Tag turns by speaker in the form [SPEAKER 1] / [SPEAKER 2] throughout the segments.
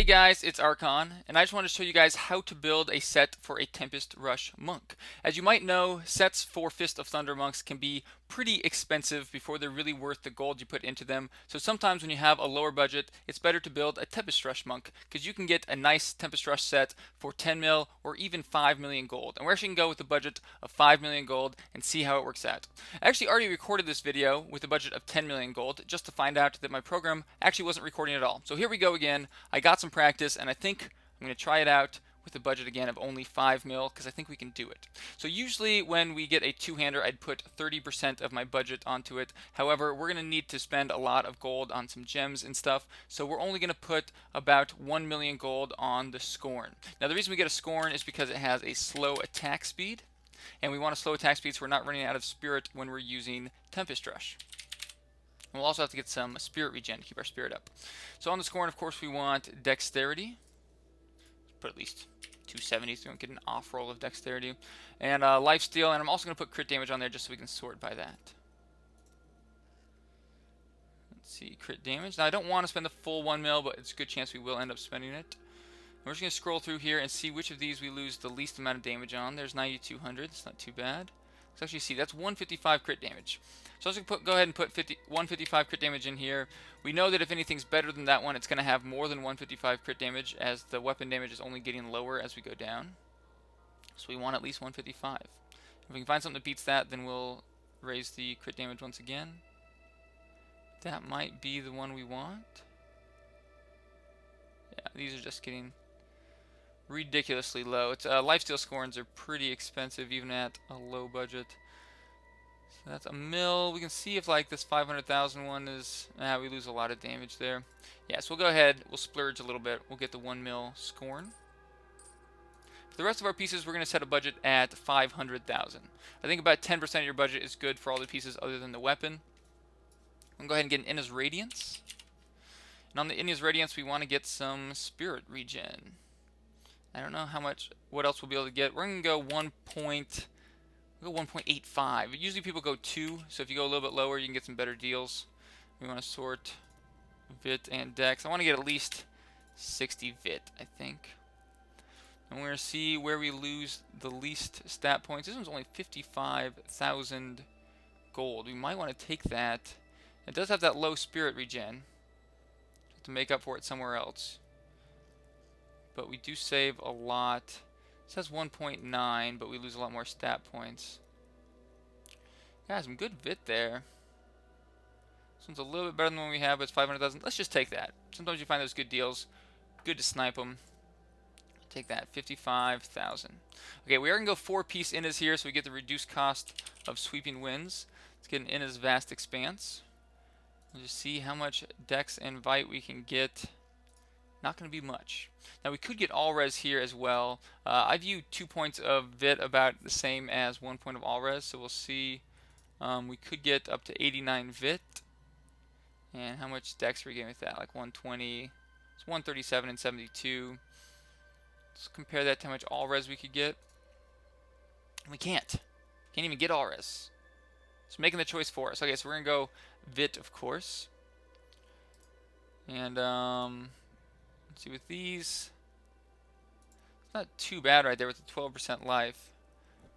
[SPEAKER 1] Hey guys, it's Archon, and I just want to show you guys how to build a set for a Tempest Rush monk. As you might know, sets for Fist of Thunder monks can be pretty expensive before they're really worth the gold you put into them. So sometimes when you have a lower budget, it's better to build a Tempest Rush monk, because you can get a nice Tempest Rush set for 10 mil or even 5 million gold. And we're actually going to go with a budget of 5 million gold and see how it works out. I actually already recorded this video with a budget of 10 million gold just to find out that my program actually wasn't recording at all. So here we go again. I got some practice, and I think I'm going to try it out with a budget again of only 5 mil because I think we can do it. So usually when we get a two-hander, I'd put 30% of my budget onto it. However, we're going to need to spend a lot of gold on some gems and stuff, so we're only going to put about 1 million gold on the Scorn. Now the reason we get a Scorn is because it has a slow attack speed, and we want a slow attack speed so we're not running out of spirit when we're using Tempest Rush. And we'll also have to get some spirit regen to keep our spirit up. So on the Scorn, of course, we want dexterity. Put at least 270 so we don't get an off roll of dexterity. And lifesteal, and I'm also going to put crit damage on there just so we can sort by that. Let's see, crit damage. Now I don't want to spend the full 1 mil, but it's a good chance we will end up spending it. And we're just going to scroll through here and see which of these we lose the least amount of damage on. There's 9200, it's not too bad. Let's actually see, that's 155 crit damage. So I was going to go ahead and put 155 crit damage in here. We know that if anything's better than that one, it's going to have more than 155 crit damage, as the weapon damage is only getting lower as we go down. So we want at least 155. If we can find something that beats that, then we'll raise the crit damage once again. That might be the one we want. Yeah, these are just getting ridiculously low. It's lifesteal Scorns are pretty expensive even at a low budget. So that's a mil. We can see if like this 500,000 one is, we lose a lot of damage there. Yeah, so we'll go ahead, we'll splurge a little bit. We'll get the 1 mil Scorn. For the rest of our pieces, we're going to set a budget at 500,000. I think about 10% of your budget is good for all the pieces other than the weapon. I'm going to go ahead and get an Inna's Radiance. And on the Inna's Radiance, we want to get some spirit regen. I don't know what else we'll be able to get. We're going to go 1.85. Usually people go 2, so if you go a little bit lower, you can get some better deals. We want to sort Vit and Dex. I want to get at least 60 Vit, I think. And we're going to see where we lose the least stat points. This one's only 55,000 gold. We might want to take that. It does have that low spirit regen to make up for it somewhere else. But we do save a lot. It says 1.9, but we lose a lot more stat points. Yeah, some good Vit there. This one's a little bit better than the one we have, but it's 500,000. Let's just take that. Sometimes you find those good deals. Good to snipe them. Take that, 55,000. Okay, we are going to go 4-piece Innas here, so we get the reduced cost of Sweeping Winds. Let's get an Inna's Vast Expanse. We'll just see how much Dex and Vite we can get. Not going to be much. Now we could get all res here as well. I view 2 points of Vit about the same as 1 point of all res, so we'll see. We could get up to 89 Vit. And how much Dex are we getting with that? Like 120. It's 137 and 72. Let's compare that to how much all res we could get. We can't. Can't even get all res. It's making the choice for us. Okay, so we're going to go Vit, of course. And let's see, with these, it's not too bad right there with the 12% life.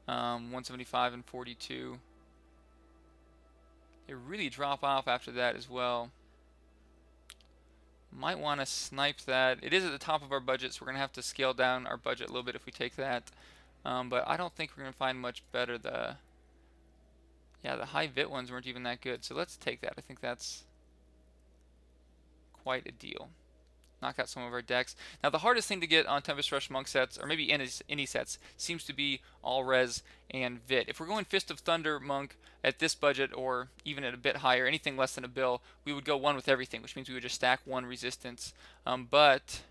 [SPEAKER 1] 175 and 42. They really drop off after that as well. Might want to snipe that. It is at the top of our budget, so we're going to have to scale down our budget a little bit if we take that. But I don't think we're going to find much better. The high Vit ones weren't even that good, so let's take that. I think that's quite a deal. Knock out some of our decks. Now the hardest thing to get on Tempest Rush monk sets, or maybe any sets, seems to be all res and Vit. If we're going Fist of Thunder monk at this budget, or even at a bit higher, anything less than a bill, we would go 1 with everything, which means we would just stack 1 resistance. But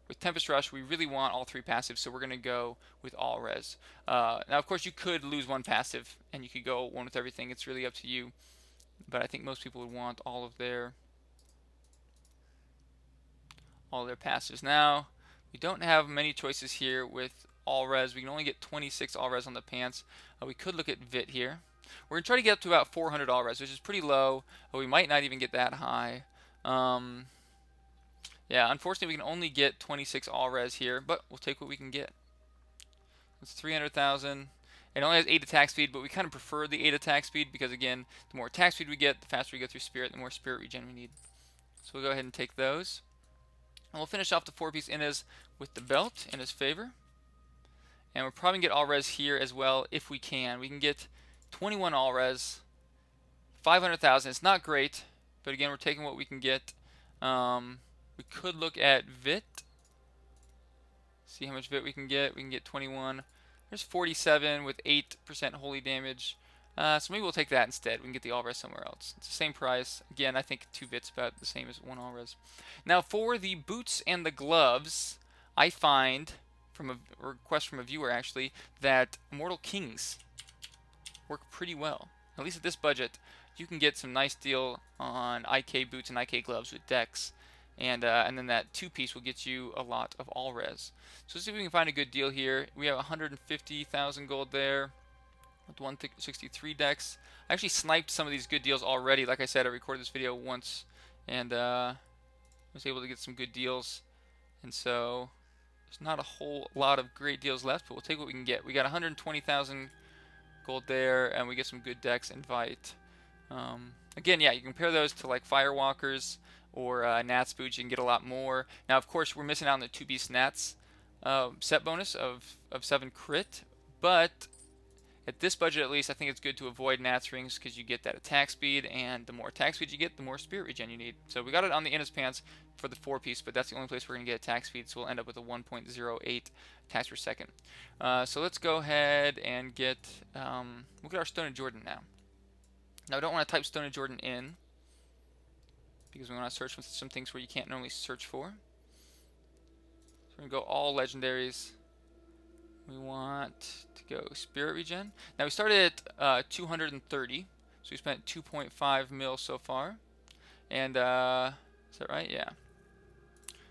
[SPEAKER 1] with Tempest Rush, we really want all 3 passives, so we're going to go with all res. Now of course you could lose 1 passive, and you could go 1 with everything. It's really up to you. But I think most people would want all their passives. Now, we don't have many choices here with all res. We can only get 26 all res on the pants. We could look at Vit here. We're going to try to get up to about 400 all res, which is pretty low. But we might not even get that high. Yeah, Yeah, unfortunately we can only get 26 all res here, but we'll take what we can get. It's 300,000. It only has 8 attack speed, but we kind of prefer the 8 attack speed because, again, the more attack speed we get, the faster we go through spirit, the more spirit regen we need. So we'll go ahead and take those. And we'll finish off the 4-piece Innas with the belt in his favor. And we're probably going to get all res here as well if we can. We can get 21 all res, 500,000. It's not great, but again, we're taking what we can get. We could look at Vit. See how much Vit we can get. We can get 21. There's 47 with 8% holy damage. So maybe we'll take that instead. We can get the all res somewhere else. It's the same price. Again, I think 2 Vit's about the same as 1 all res. Now for the boots and the gloves, I find from a request from a viewer actually that Immortal Kings work pretty well. At least at this budget, you can get some nice deal on IK boots and IK gloves with decks. And then that 2-piece will get you a lot of all res. So let's see if we can find a good deal here. We have 150,000 gold there with 163 decks. I actually sniped some of these good deals already. Like I said, I recorded this video once and was able to get some good deals. And so there's not a whole lot of great deals left, but we'll take what we can get. We got 120,000 gold there, and we get some good decks and Vite. Again, yeah, you compare those to like Firewalkers or Nats boots, you can get a lot more. Now, of course, we're missing out on the 2-piece Nats set bonus of 7 crit, but at this budget at least, I think it's good to avoid Nats rings because you get that attack speed, and the more attack speed you get, the more spirit regen you need. So we got it on the Innis Pants for the 4-piece, but that's the only place we're going to get attack speed, so we'll end up with a 1.08 attacks per second. So let's go ahead and get, we'll get our Stone of Jordan now. Now, I don't want to type Stone of Jordan in because we want to search for some things where you can't normally search for. So we're going to go all legendaries. We want to go Spirit Regen. Now we started at 230, so we spent 2.5 mil so far. And, is that right? Yeah.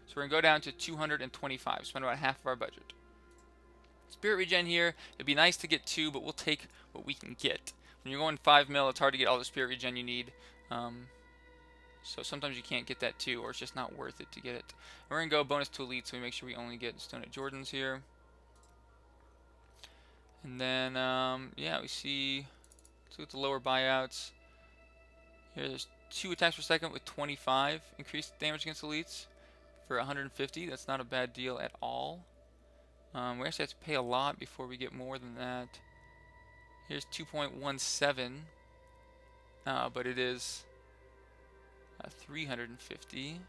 [SPEAKER 1] So we're going to go down to 225, spend about half of our budget. Spirit Regen here, it'd be nice to get 2, but we'll take what we can get. When you're going 5 mil, it's hard to get all the Spirit Regen you need. So sometimes you can't get that 2, or it's just not worth it to get it. And we're going to go bonus to Elite, so we make sure we only get Stone at Jordans here. And then, yeah, we see, let's look at the lower buyouts. Here, there's 2 attacks per second with 25 increased damage against elites for 150. That's not a bad deal at all. We actually have to pay a lot before we get more than that. Here's 2.17, but it is 350.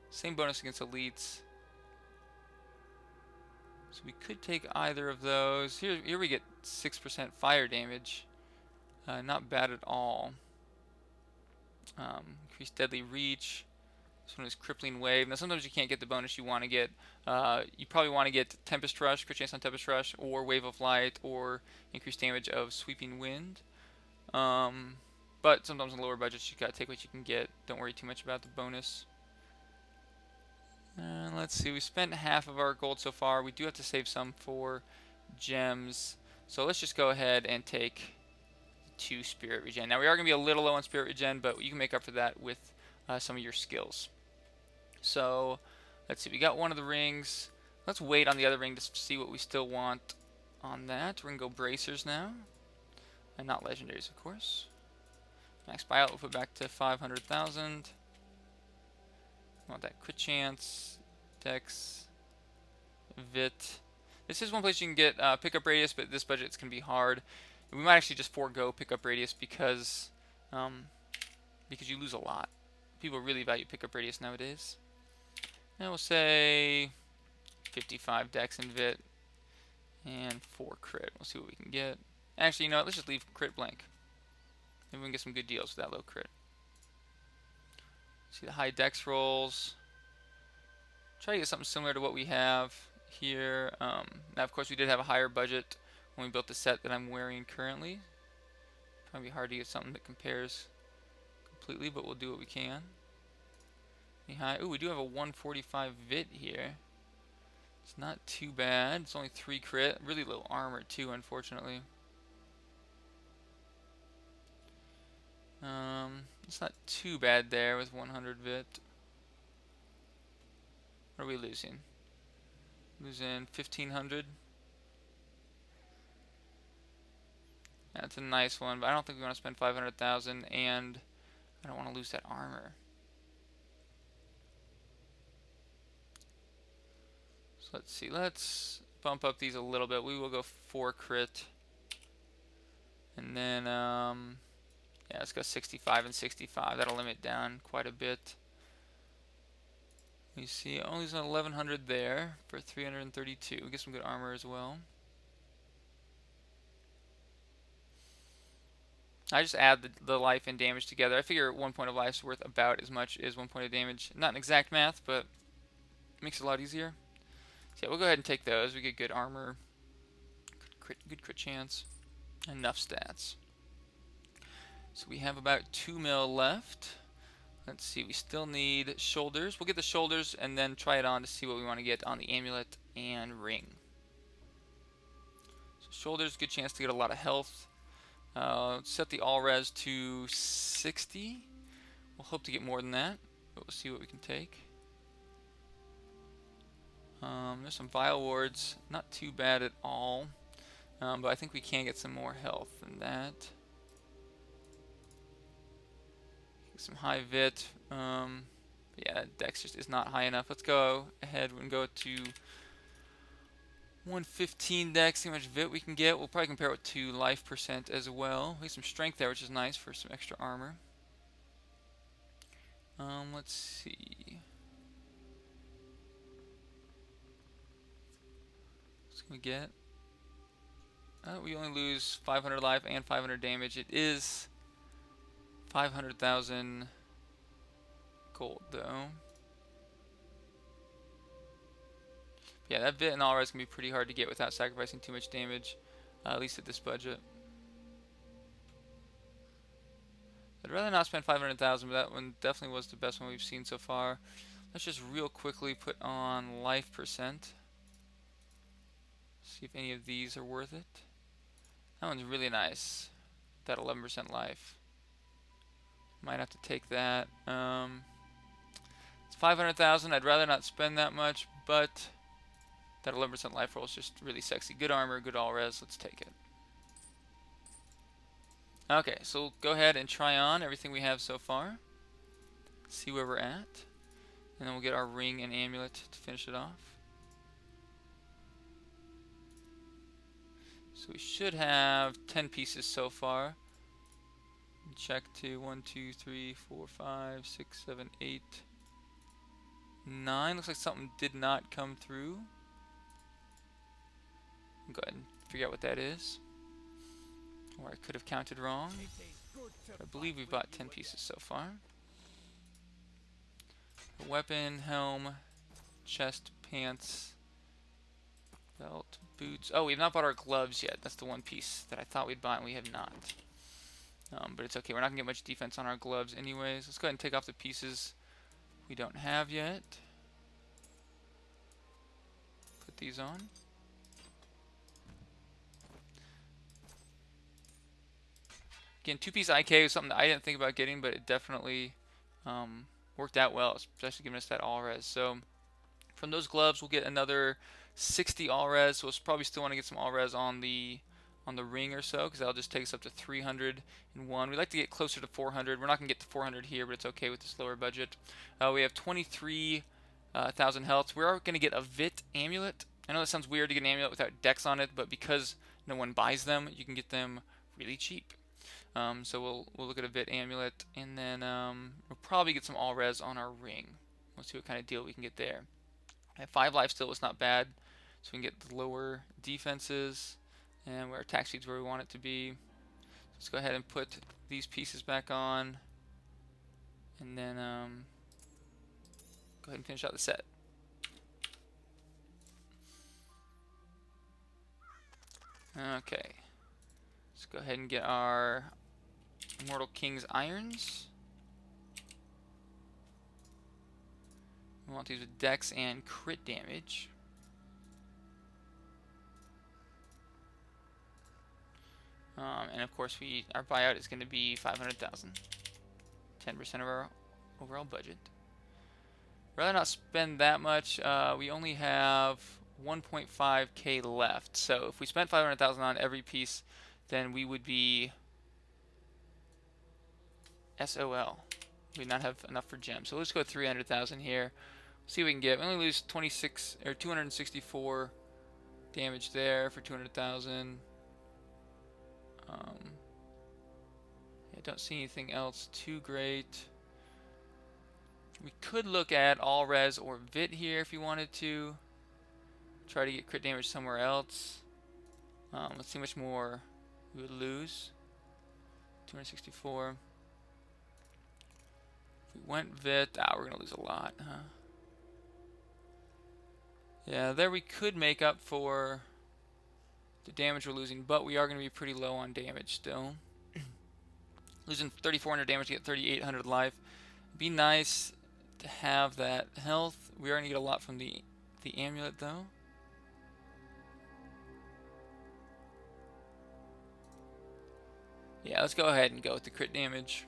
[SPEAKER 1] Same bonus against elites. So we could take either of those. Here we get 6% fire damage. Not bad at all. Increased deadly reach. This one is crippling wave. Now sometimes you can't get the bonus you want to get. You probably want to get Tempest Rush, crit chance on Tempest Rush, or Wave of Light, or increased damage of Sweeping Wind. But sometimes in lower budgets you gotta take what you can get. Don't worry too much about the bonus. Let's see, we spent half of our gold so far. We do have to save some for gems. So let's just go ahead and take 2 Spirit Regen. Now we are going to be a little low on Spirit Regen, but you can make up for that with some of your skills. So let's see, we got one of the rings. Let's wait on the other ring to see what we still want on that. We're going to go Bracers now. And not Legendaries, of course. Max buyout, we'll put back to 500,000. Want that crit chance, dex, vit. This is one place you can get pickup radius, but this budget it's gonna be hard. We might actually just forego pickup radius because you lose a lot. People really value pickup radius nowadays. And we'll say 55 dex and vit and 4 crit. We'll see what we can get. Actually, you know what? Let's just leave crit blank. Maybe we can get some good deals with that low crit. See the high dex rolls. Try to get something similar to what we have here. Now, of course, we did have a higher budget when we built the set that I'm wearing currently. Probably hard to get something that compares completely, but we'll do what we can. Ooh, we do have a 145 vit here. It's not too bad. It's only 3 crit. Really low armor too, unfortunately. It's not too bad there with 100 vit. What are we losing? Losing 1,500. That's a nice one, but I don't think we want to spend 500,000, and I don't want to lose that armor. So let's see. Let's bump up these a little bit. We will go 4 crit, and then yeah, let's go 65 and 65. That'll limit down quite a bit. You see, only 1,100 there for 332. We get some good armor as well. I just add the life and damage together. I figure 1 point of life is worth about as much as 1 point of damage. Not an exact math, but it makes it a lot easier. So yeah, we'll go ahead and take those. We get good armor, good crit chance, enough stats. So we have about 2 mil left. Let's see, we still need shoulders. We'll get the shoulders and then try it on to see what we want to get on the amulet and ring. So shoulders, good chance to get a lot of health. Set the all res to 60. We'll hope to get more than that, but we'll see what we can take. There's some vial wards, not too bad at all, but I think we can get some more health than that. Some high vit. Yeah, dex just is not high enough. Let's go ahead and go to 115 dex. See how much vit we can get. We'll probably compare it to life percent as well. We get some strength there, which is nice for some extra armor. Let's see. What's we get? We only lose 500 life and 500 damage. It is 500,000 gold though. Yeah, that vit and all res can be pretty hard to get without sacrificing too much damage, at least at this budget. I'd rather not spend 500,000, but that one definitely was the best one we've seen so far. Let's just real quickly put on life percent. See if any of these are worth it. That one's really nice. That 11% life. Might have to take that. It's 500,000. I'd rather not spend that much, but that 11% life roll is just really sexy. Good armor, good all res. Let's take it. Okay, so we'll go ahead and try on everything we have so far. See where we're at. And then we'll get our ring and amulet to finish it off. So we should have 10 pieces so far. Check to 1, 2, 3, 4, 5, 6, 7, 8, 9. Looks like something did not come through. I'll go ahead and figure out what that is. Or I could have counted wrong. I believe we've bought 10 pieces so far. A weapon, helm, chest, pants, belt, boots. Oh, we've not bought our gloves yet. That's the one piece that I thought we'd buy and we have not. But it's okay. We're not going to get much defense on our gloves anyways. Let's go ahead and take off the pieces we don't have yet. Put these on. Again, 2-piece IK was something that I didn't think about getting, but it definitely worked out well, especially giving us that all res. So from those gloves, we'll get another 60 all res. So we'll probably still want to get some all res on the ring or so, because that'll just take us up to 301. We'd like to get closer to 400. We're not going to get to 400 here, but it's okay with this lower budget. We have 23,000 health. We're going to get a Vit amulet. I know that sounds weird to get an amulet without dex on it, but because no one buys them, you can get them really cheap. So we'll look at a Vit amulet, and then we'll probably get some all res on our ring. We'll see what kind of deal we can get there. I have 5 life still, was not bad, so we can get the lower defenses. And our attack speed's where we want it to be. Let's go ahead and put these pieces back on. And then go ahead and finish out the set. Okay. Let's go ahead and get our Immortal King's irons. We want these with dex and crit damage. And of course, our buyout is going to be 500,000, 10% of our overall budget. Rather not spend that much. We only have 1.5k left. So if we spent 500,000 on every piece, then we would be SOL. We would not have enough for gems. So let's go 300,000 here. See what we can get. We only lose 26 or 264 damage there for 200,000. I don't see anything else too great. We could look at all res or vit here if you wanted to. Try to get crit damage somewhere else. Let's see how much more we would lose. 264. If we went vit, we're gonna lose a lot, huh? Yeah, there we could make up for the damage we're losing, but we are gonna be pretty low on damage still. Losing 3,400 damage to get 3,800 life. It'd be nice to have that health. We are gonna get a lot from the amulet though. Yeah, let's go ahead and go with the crit damage.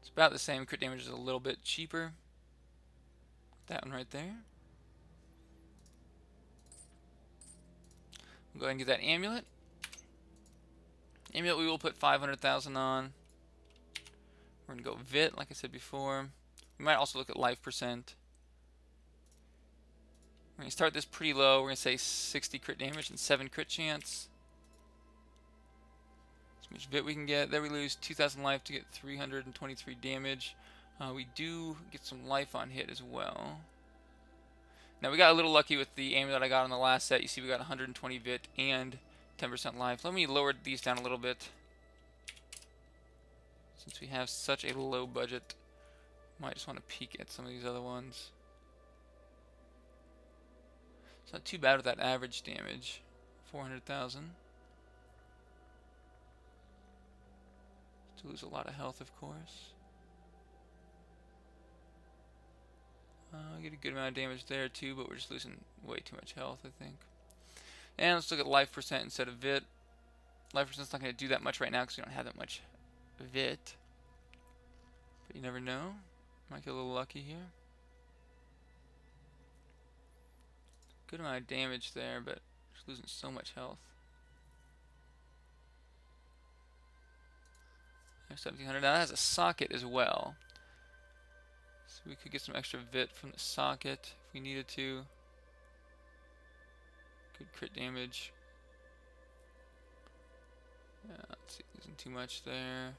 [SPEAKER 1] It's about the same. Crit damage is a little bit cheaper. That one right there. We'll go ahead and get that amulet. Amulet we will put 500,000 on. We're going to go Vit, like I said before. We might also look at life percent. We're going to start this pretty low. We're going to say 60 crit damage and 7 crit chance. That's how much Vit we can get. There we lose 2,000 life to get 323 damage. We do get some life on hit as well. Now we got a little lucky with the amulet I got on the last set. You see we got 120 Vit and 10% life. Let me lower these down a little bit. Since we have such a low budget, might just want to peek at some of these other ones. It's not too bad with that average damage, 400,000. To lose a lot of health, of course. Get a good amount of damage there too, but we're just losing way too much health, I think. And let's look at life percent instead of Vit. Life percent's not going to do that much right now because we don't have that much Vit. But you never know. Might get a little lucky here. Good amount of damage there, but just losing so much health. 1,700. Now that has a socket as well. So we could get some extra Vit from the socket if we needed to. Good crit damage. Yeah, let's see, losing too much there.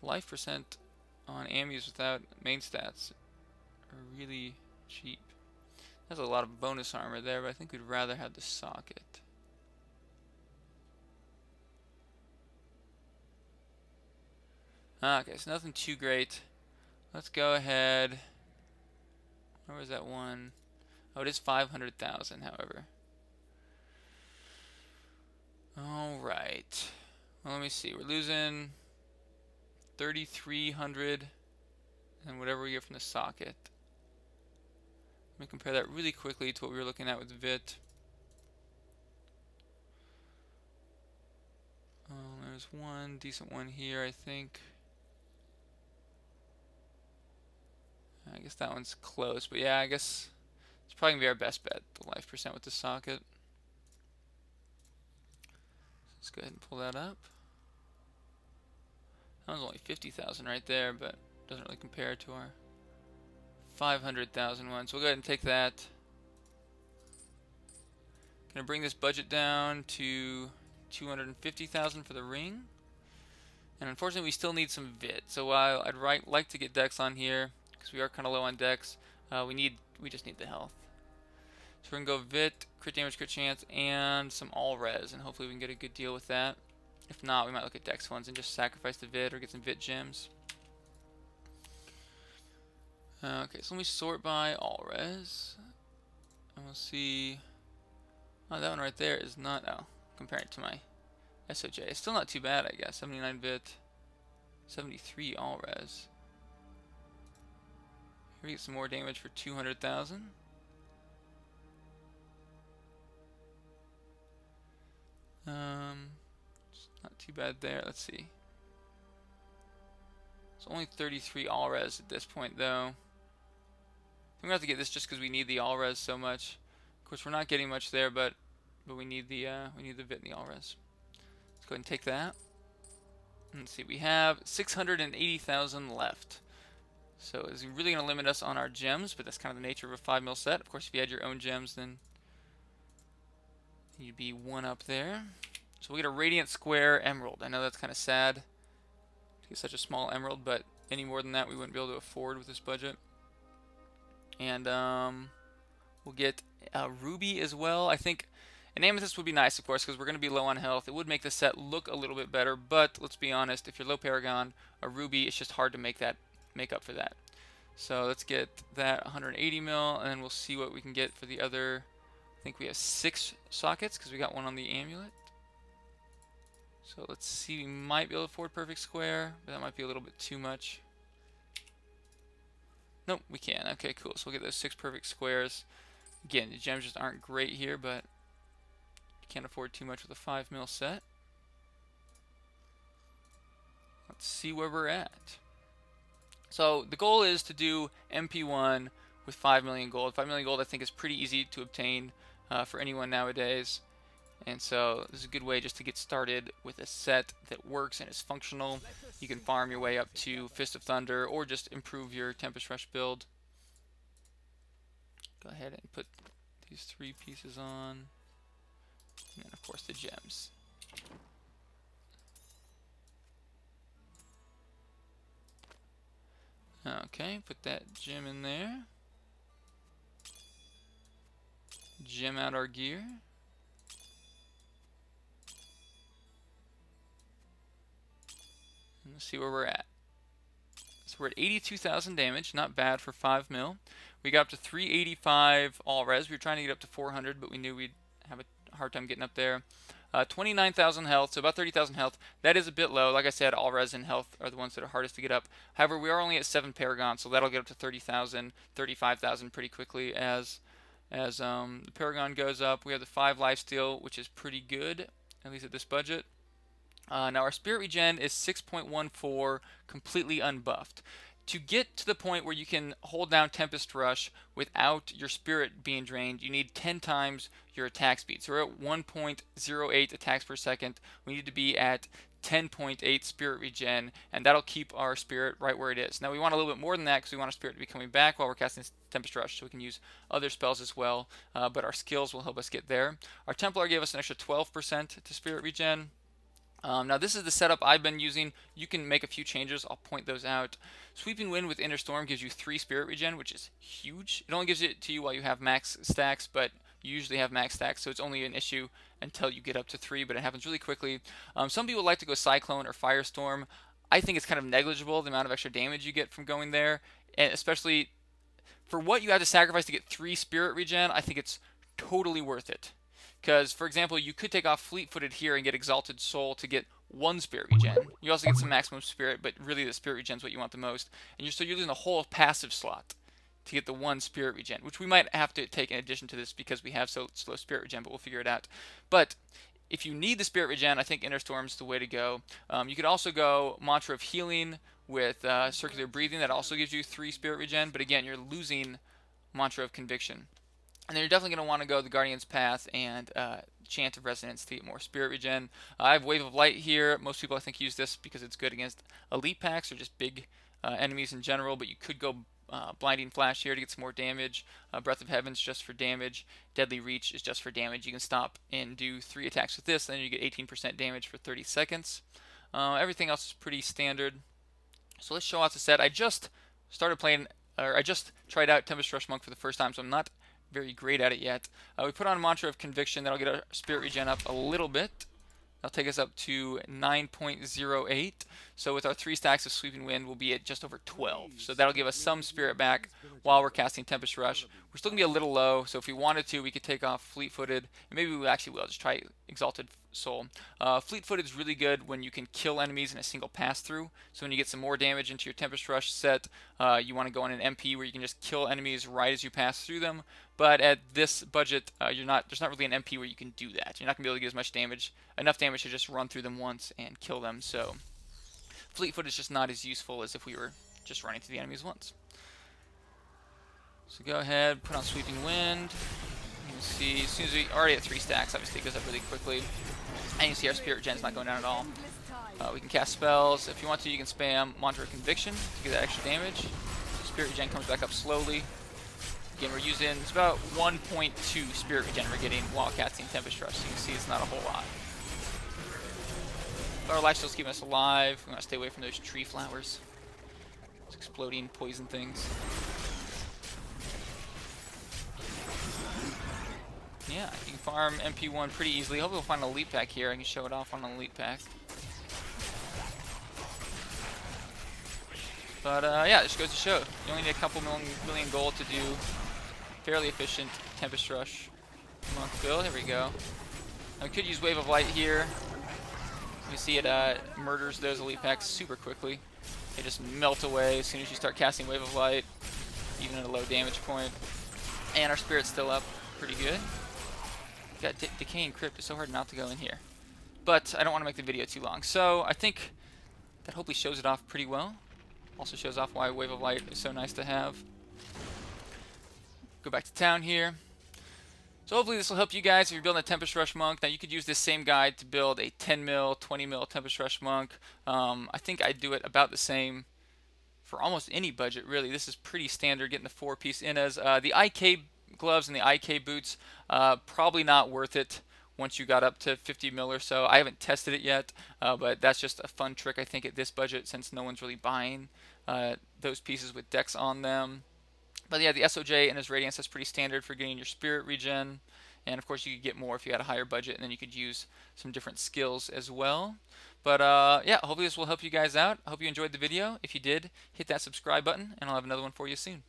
[SPEAKER 1] Life percent on ammus without main stats are really cheap. Has a lot of bonus armor there, but I think we'd rather have the socket. Okay, so nothing too great. Let's go ahead. Where was that one? Oh, it is 500,000, however. Alright. Well, let me see. We're losing 3,300 and whatever we get from the socket. Let me compare that really quickly to what we were looking at with Vit. There's one decent one here, I think. I guess that one's close, but yeah, I guess it's probably going to be our best bet, the life percent with the socket. Let's go ahead and pull that up. That was only 50,000 right there, but doesn't really compare to our 500,000 one. So we'll go ahead and take that. Gonna bring this budget down to 250,000 for the ring. And unfortunately, we still need some Vit. So while I'd like to get Dex on here, because we are kind of low on Dex, we just need the health. So we're gonna go Vit, crit damage, crit chance, and some all res, and hopefully we can get a good deal with that. If not, we might look at Dex ones and just sacrifice the Vit or get some Vit gems. Okay, so let me sort by all res, and we'll see. Oh, that one right there is not. Oh, compared to my SOJ, it's still not too bad, I guess. 79 Vit, 73 all res. Here we get some more damage for 200,000. It's not too bad there. Let's see. It's only 33 all res at this point, though. I'm gonna have to get this just because we need the all res so much. Of course, we're not getting much there, but we need the vit and the all res. Let's go ahead and take that. Let's see, we have 680,000 left. So it's really going to limit us on our gems, but that's kind of the nature of a 5 mil set. Of course, if you had your own gems, then you'd be one up there. So we'll get a Radiant Square Emerald. I know that's kind of sad to get such a small emerald, but any more than that we wouldn't be able to afford with this budget. And we'll get a Ruby as well. I think an Amethyst would be nice, of course, because we're going to be low on health. It would make the set look a little bit better, but let's be honest, if you're low Paragon, a Ruby, it's just hard to make up for that. So let's get that 180 mil, and then we'll see what we can get for the other. I think we have 6 sockets because we got one on the amulet. So let's see, we might be able to afford perfect square, but that might be a little bit too much. Nope, we can. Okay, cool. So we'll get those 6 perfect squares. Again, the gems just aren't great here, but you can't afford too much with a 5 mil set. Let's see where we're at. So the goal is to do MP1 with 5 million gold. 5 million gold I think is pretty easy to obtain for anyone nowadays. And so this is a good way just to get started with a set that works and is functional. You can farm your way up to Fist of Thunder or just improve your Tempest Rush build. Go ahead and put these 3 pieces on. And then of course the gems. Okay, put that gem in there. Gem out our gear. And let's see where we're at. So we're at 82,000 damage, not bad for 5 mil. We got up to 385 all res. We were trying to get up to 400, but we knew we'd have a hard time getting up there. 29,000 health, so about 30,000 health. That is a bit low. Like I said, all res and health are the ones that are hardest to get up. However, we are only at 7 Paragon, so that'll get up to 30,000, 35,000 pretty quickly as the Paragon goes up. We have the 5 lifesteal, which is pretty good, at least at this budget. Now our Spirit Regen is 6.14, completely unbuffed. To get to the point where you can hold down Tempest Rush without your Spirit being drained, you need 10 times your attack speed. So we're at 1.08 attacks per second. We need to be at 10.8 Spirit Regen, and that'll keep our Spirit right where it is. Now we want a little bit more than that because we want our Spirit to be coming back while we're casting Tempest Rush, so we can use other spells as well, but our skills will help us get there. Our Templar gave us an extra 12% to Spirit Regen. Now this is the setup I've been using. You can make a few changes. I'll point those out. Sweeping Wind with Inner Storm gives you 3 Spirit Regen, which is huge. It only gives it to you while you have max stacks, but you usually have max stacks, so it's only an issue until you get up to 3, but it happens really quickly. Some people like to go Cyclone or Firestorm. I think it's kind of negligible, the amount of extra damage you get from going there, and especially for what you have to sacrifice to get 3 Spirit Regen, I think it's totally worth it. Because, for example, you could take off Fleet-Footed here and get Exalted Soul to get 1 Spirit Regen. You also get some maximum Spirit, but really the Spirit Regen is what you want the most. And you're using the whole passive slot to get the 1 Spirit Regen, which we might have to take in addition to this because we have so slow Spirit Regen, but we'll figure it out. But if you need the Spirit Regen, I think Inner Storm's the way to go. You could also go Mantra of Healing with Circular Breathing. That also gives you 3 Spirit Regen, but again, you're losing Mantra of Conviction. And then you're definitely going to want to go the Guardian's Path and Chant of Resonance to get more Spirit Regen. I have Wave of Light here. Most people I think use this because it's good against elite packs or just big enemies in general, but you could go Blinding Flash here to get some more damage. Breath of Heaven's just for damage. Deadly Reach is just for damage. You can stop and do 3 attacks with this, and then you get 18% damage for 30 seconds. Everything else is pretty standard. So let's show off the set. I just started playing, or I just tried out Tempest Rush Monk for the first time, so I'm not very great at it yet. We put on Mantra of Conviction. That'll get our Spirit Regen up a little bit. That'll take us up to 9.08. So with our 3 stacks of Sweeping Wind, we'll be at just over 12. So that'll give us some Spirit back while we're casting Tempest Rush. We're still going to be a little low, so if we wanted to, we could take off Fleet-Footed. And maybe we actually will. Just try Exalted Soul. Fleet-Footed is really good when you can kill enemies in a single pass-through. So when you get some more damage into your Tempest Rush set, you want to go on an MP where you can just kill enemies right as you pass through them. But at this budget, there's not really an MP where you can do that. You're not going to be able to get as much damage, enough damage to just run through them once and kill them. So Fleet foot is just not as useful as if we were just running through the enemies once. So go ahead, put on Sweeping Wind. You can see, as soon as we already at 3 stacks, obviously it goes up really quickly. And you see our Spirit Gen's not going down at all. We can cast spells. If you want to, you can spam Mantra of Conviction to get that extra damage. Spirit Regen comes back up slowly. Again, we're using, it's about 1.2 Spirit Regen we're getting while casting Tempest Rush, so you can see it's not a whole lot. But our lifesteal's keeping us alive. We want to stay away from those tree flowers. Those exploding poison things. Yeah, you can farm MP1 pretty easily. Hopefully we'll find an elite pack here. I can show it off on an elite pack. But yeah, it just goes to show. You only need a couple million gold to do fairly efficient Tempest Rush monk build. Here we go. Now, we could use Wave of Light here. You see it murders those elite packs super quickly. They just melt away as soon as you start casting Wave of Light, even at a low damage point. And our Spirit's still up pretty good. Got Decaying Crypt. It's so hard not to go in here. But I don't want to make the video too long. So I think that hopefully shows it off pretty well. Also shows off why Wave of Light is so nice to have. Go back to town here. So hopefully this will help you guys if you're building a Tempest Rush Monk. Now you could use this same guide to build a 10 mil, 20 mil Tempest Rush Monk. I think I'd do it about the same for almost any budget, really. This is pretty standard, getting the 4-piece Innas. The IK gloves and the IK boots, probably not worth it once you got up to 50 mil or so. I haven't tested it yet, but that's just a fun trick, I think, at this budget, since no one's really buying those pieces with decks on them. But yeah, the SOJ and his Radiance, that's pretty standard for getting your Spirit Regen. And of course you could get more if you had a higher budget, and then you could use some different skills as well. But yeah, hopefully this will help you guys out. I hope you enjoyed the video. If you did, hit that subscribe button, and I'll have another one for you soon.